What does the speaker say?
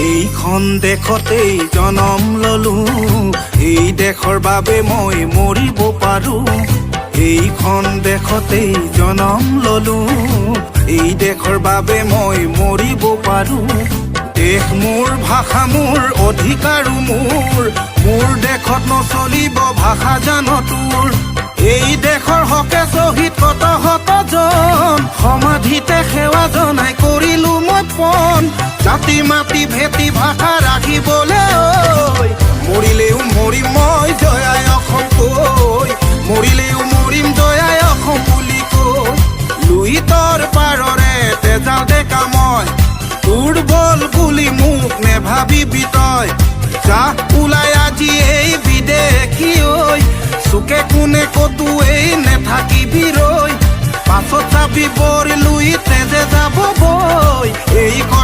এইখন দেশতেই জনম ললো, এই দেশৰ বাবে মই মৰিব পাৰো। এইখন দেশতেই জনম ললো, এই দেশৰ বাবে মই মৰিব পাৰো। দেশ মোৰ, ভাষা মোৰ, অধিকাৰো মোৰ, মোৰ দেশত নচলিব ভাষা জানো তোৰ। এই দেশৰ হকে শ্বহীদ কত শতজন, সমাধিতে সেৱা জনাই কৰিলো মই পণ। জাতি মাতি ভেটি ভাষা ৰাখিবলৈ মৰিলেও মৰিম মই জয় আই অসম কৈ, মৰিলেও মৰিম জয় আই অসম বুলি কৈ। লুইতৰ পাৰৰে তেজা ডেকা মই, দুৰ্বল বুলি মোক নেভাবিবি তই। যা ওলাই আজি এই বিদেশী ঐ, চুকে কোনে কতো এই নেথাকিবি ৰৈ। পাছত চাবি বৰ লুইতে যে যাব বৈ, এই কথা